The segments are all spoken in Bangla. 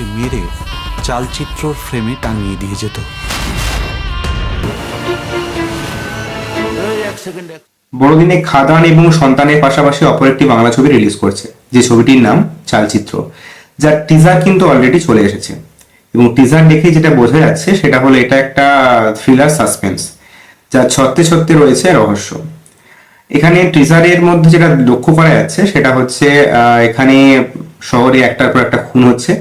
তাকে মেরে চালচিত্রর ফ্রেমে টাঙিয়ে দিয়ে যেত। বড়দিনে খাদান এবং সন্তানের পাশাপাশি অপর একটি বাংলা ছবি রিলিজ করছে, যে ছবিটির নাম চালচিত্র, যার টিজার কিন্তু অলরেডি চলে এসেছে। এবং টিজার দেখে যেটা বোঝা যাচ্ছে সেটা হলো এটা একটা থ্রিলার সাসপেন্স, যা ছত্রে ছত্রে রয়েছে রহস্য। এখানে টিজারের মধ্যে যেটা লক্ষ্য করা যাচ্ছে সেটা হচ্ছে এখানে শহরে একটার পর একটা খুন হচ্ছে,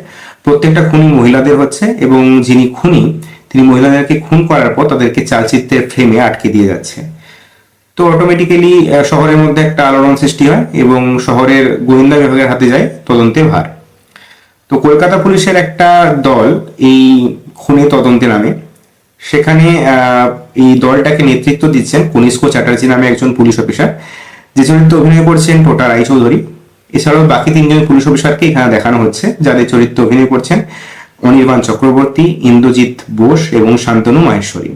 প্রত্যেকটা খুনই মহিলাদের হচ্ছে, এবং যিনি খুনি তিনি মহিলাদেরকে খুন করার পর তাদেরকে চালচিত্রের ফ্রেমে আটকে দিয়ে যাচ্ছে। তো অটোমেটিক্যালি শহরের মধ্যে একটা আলোড়ন সৃষ্টি হয় এবং শহরের গোয়েন্দা বিভাগের হাতে যায় তদন্তের ভার। তো কলকাতা পুলিশের একটা দল এই খুনে তদন্তে নামে। সেখানে এই দলটাকে নেতৃত্ব দিচ্ছেন কনিষ্ক চ্যাটার্জি নামে একজন পুলিশ অফিসার, যে চরিত্রে অভিনয় করছেন টোটা রায়চৌধুরী। এছাড়াও বাকি তিনজন পুলিশ অফিসারকে এখানে দেখানো হচ্ছে, যাদের চরিত্রে অভিনয় করছেন অনির্বাণ চক্রবর্তী, ইন্দ্রজিৎ বোস এবং শান্তনু মাহেশ্বরী।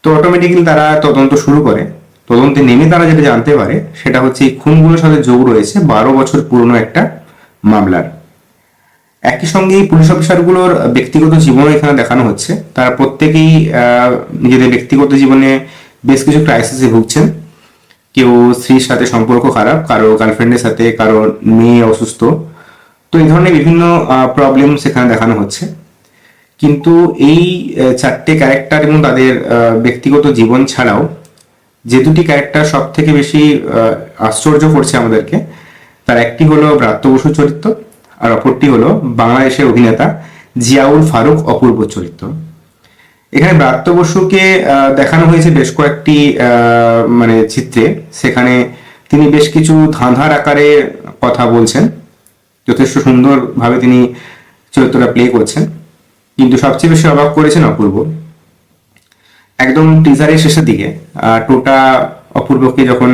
তো অটোমেটিক্যালি তারা তদন্ত শুরু করে। তদন্তে নেমে তারা যেটা জানতে পারে সেটা হচ্ছে এই খুনগুলোর সাথে যোগ রয়েছে 12 বছর পুরনো একটা মামলার। একই সঙ্গে এই পুলিশ অফিসারগুলোর ব্যক্তিগত জীবনও এখানে দেখানো হচ্ছে। তারা প্রত্যেকেই নিজেদের ব্যক্তিগত জীবনে বেশ কিছু ক্রাইসিসে ভুগছেন। কেউ স্ত্রীর সাথে সম্পর্ক খারাপ, কারো গার্লফ্রেন্ডের সাথে, কারো মেয়ে অসুস্থ। তো এই ধরনের বিভিন্ন প্রবলেম সেখানে দেখানো হচ্ছে। কিন্তু এই চারটে ক্যারেক্টার এবং তাদের ব্যক্তিগত জীবন ছাড়াও যে দুটি ক্যারেক্টার সব থেকে বেশি আশ্চর্য করছে আমাদেরকে, তার একটি হলো ব্রাত্য বসু চরিত্র, আর অপরটি হলো বাংলাদেশের অভিনেতা জিয়াউল ফারুক অপূর্ব চরিত্র। এখানে ব্রাত্য বসুকে দেখানো হয়েছে বেশ কয়েকটি মানে চিত্রে। সেখানে তিনি বেশ কিছু ধাঁধার আকারে কথা বলছেন, যথেষ্ট সুন্দরভাবে তিনি চরিত্রটা প্লে করছেন। কিন্তু সবচেয়ে বেশি অবাক করেছেন অপূর্ব। একদম টিজারের শেষের দিকে টোটা অপূর্বকে যখন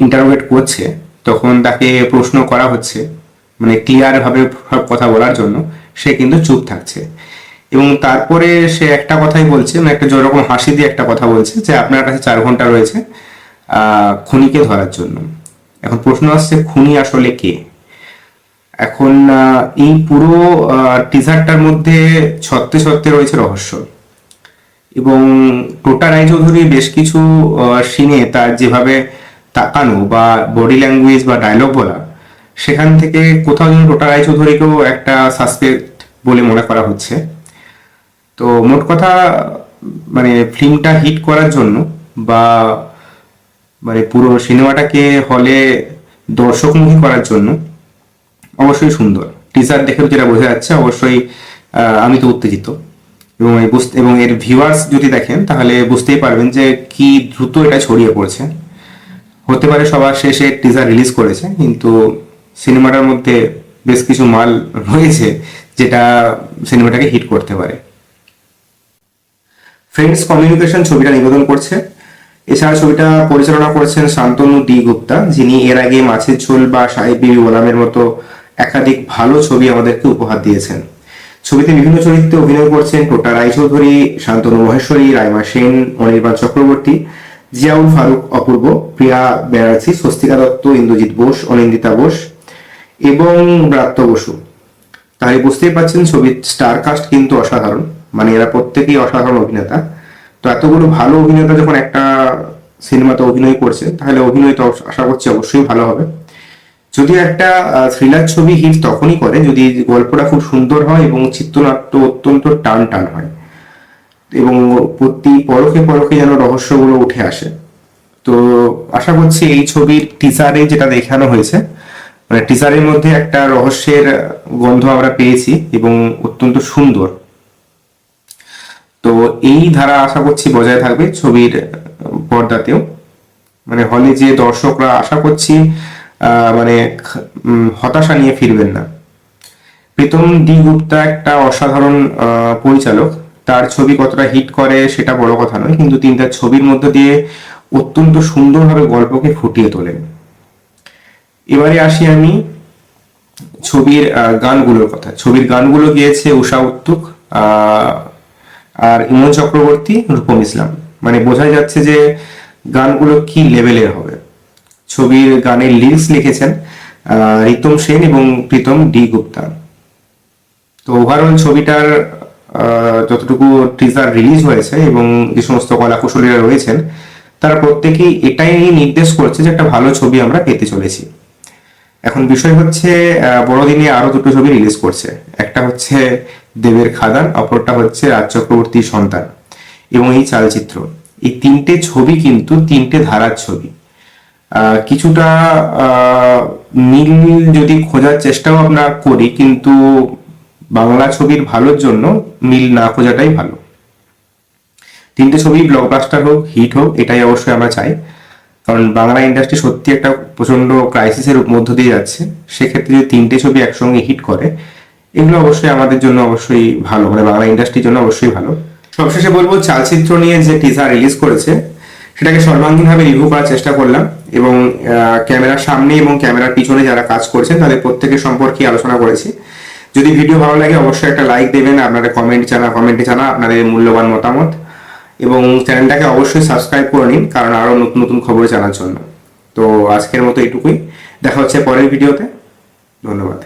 ইন্টারোগেট করছে, তখন তাকে প্রশ্ন করা হচ্ছে, মানে ক্লিয়ার ভাবে সব কথা বলার জন্য। সে কিন্তু চুপ থাকছে, এবং তারপরে সে একটা কথাই বলছে, মানে একটা যেরকম হাসি দিয়ে একটা কথা বলছে যে আপনার কাছে 4 ঘন্টা রয়েছে খুনিকে ধরার জন্য। এখন প্রশ্ন আসছে, খুনি আসলে কে? এখন এই পুরো টিজারটার মধ্যে ছত্রে ছত্রে রয়েছে রহস্য। এবং টোটা রায়চৌধুরী বেশ কিছু সিনে তার যেভাবে তাকানো বা বডি ল্যাঙ্গুয়েজ বা ডায়লগ বলা, সেখান থেকে কোথাও যেন টোটা রায়চৌধুরীকেও একটা সাসপেক্ট বলে মনে করা হচ্ছে। তো মোট কথা, মানে ফিল্মটা হিট করার জন্য বা মানে পুরো সিনেমাটাকে হলে দর্শকমুখী করার জন্য অবশ্যই সুন্দর। টিজার দেখে যেটা বোঝা যাচ্ছে, অবশ্যই আমি তো উত্তেজিত। এবং এবং এর ভিউয়ার্স যদি দেখেন তাহলে বুঝতেই পারবেন যে কি দ্রুত এটা ছড়িয়ে পড়ছে। হতে পারে সবার শেষে টিজার রিলিজ করেছে, কিন্তু সিনেমাটার মধ্যে বেশ কিছু মাল রয়েছে যেটা সিনেমাটাকে হিট করতে পারে। ফ্রেন্ডস কমিউনিকেশন ছবিটা নিবেদন করছে। এছাড়া ছবিটা পরিচালনা করেছেন শান্তনু ডি গুপ্তা, যিনি এর আগে মাছের ঝোল বা সাহেব বিবি গোলামের মতো একাধিক ভালো ছবি আমাদেরকে উপহার দিয়েছেন। ছবিতে বিভিন্ন চরিত্রে অভিনয় করছেন টোটা রায়চৌধুরী, শান্তনু মহেশ্বরী, রাইমা সেন, অনির্বাণ চক্রবর্তী, জিয়াউল ফারুক অপূর্ব, প্রিয়া ব্যানার্জি, স্বস্তিকা দত্ত, ইন্দ্রজিৎ বোস, অনিন্দিতা বোস এবং ব্রাত্য বসু। তাহলে বুঝতেই পারছেন ছবির স্টার কাস্ট কিন্তু অসাধারণ, মানে এরা প্রত্যেকেই অসাধারণ অভিনেতা। তো এতগুলো ভালো অভিনেতা যখন একটা সিনেমাতে অভিনয় করছে, তাহলে অভিনয় তো আশা করছি অবশ্যই ভালো হবে। যদিও একটা থ্রিলার ছবি হিট তখনই করে যদি গল্পটা খুব সুন্দর হয় এবং চিত্রনাট্য অত্যন্ত টান টান হয়, এবং প্রতি পরখে পরখে যেন রহস্যগুলো উঠে আসে। তো আশা করছি এই ছবির টিজারে যেটা দেখানো হয়েছে, মানে টিজারের মধ্যে একটা রহস্যের গন্ধ আমরা পেয়েছি এবং অত্যন্ত সুন্দর। তো এই ধারা আশা করছি বজায় থাকবে ছবির পর্দাতেও। মানে হলে যে দর্শকরা আশা করছি মানে হতাশা নিয়ে ফিরবেন না। প্রীতম ডি গুপ্তা একটা অসাধারণ পরিচালক। তার ছবি কতটা হিট করে সেটা বড় কথা নয়, কিন্তু তিনি তার ছবির মধ্যে দিয়ে অত্যন্ত সুন্দরভাবে গল্পকে ফুটিয়ে তোলেন। এবারে আসি আমি ছবির গানগুলোর কথা। ছবির গানগুলো গিয়েছে উষা উত্তুক আর ইমন চক্রবর্তী, রূপম ইসলাম। মানে বোঝাই যাচ্ছে যে গানগুলো কি লেভেলের হবে। ছবির গানের লিরিক্স লিখেছেন রিতম সেন এবং প্রীতম ডি গুপ্তা। তো ওভারঅল ছবিটার যতটুকু টিজার রিলিজ হয়েছে এবং যে সমস্ত কলাকুশলীরা রয়েছেন তারা প্রত্যেকেই এটাই নির্দেশ করছে যে একটা ভালো ছবি আমরা পেতে চলেছি। এখন বিষয় হচ্ছে বড়দিনে আরো দুটো ছবি রিলিজ করছে, একটা হচ্ছে দেবের খাদান, অপরটা হচ্ছে রাজ চক্রবর্তীর সন্তান এবং এই চালচিত্র। এই তিনটে ছবি কিন্তু তিনটে ধারার ছবি। কিছুটা মিল যদি খোঁজার চেষ্টাও আমরা করি, কিন্তু বাংলা ছবির ভালোর জন্য মিল না খোঁজাটাই ভালো। তিনটে ছবি ব্লকবাস্টার হোক, হিট হোক, এটাই অবশ্যই আমরা চাই। কারণ বাংলা ইন্ডাস্ট্রি সত্যি একটা প্রচন্ড ক্রাইসিসের মধ্য দিয়ে যাচ্ছে। সেক্ষেত্রে যদি তিনটে ছবি একসঙ্গে হিট করে, এগুলো অবশ্যই আমাদের জন্য অবশ্যই ভালো, মানে বাংলা ইন্ডাস্ট্রির জন্য অবশ্যই ভালো। সবশেষে বলবো, চালচিত্র নিয়ে যে টিজার রিলিজ করেছে সেটাকে সর্বাঙ্গীনভাবে রিভিউ করার চেষ্টা করলাম এবং ক্যামেরার সামনে এবং ক্যামেরার পিছনে যারা কাজ করছেন তাদের প্রত্যেকের সম্পর্কে আলোচনা করেছি। যদি ভিডিও ভালো লাগে অবশ্যই একটা লাইক দেবেন, আপনাদের কমেন্টে জানা আপনাদের মূল্যবান মতামত, এবং চ্যানেলটাকে অবশ্যই সাবস্ক্রাইব করে নিন কারণ আরো নতুন নতুন খবর জানার জন্য। তো আজকের মতো এইটুকুই, দেখা হচ্ছে পরের ভিডিওতে। ধন্যবাদ।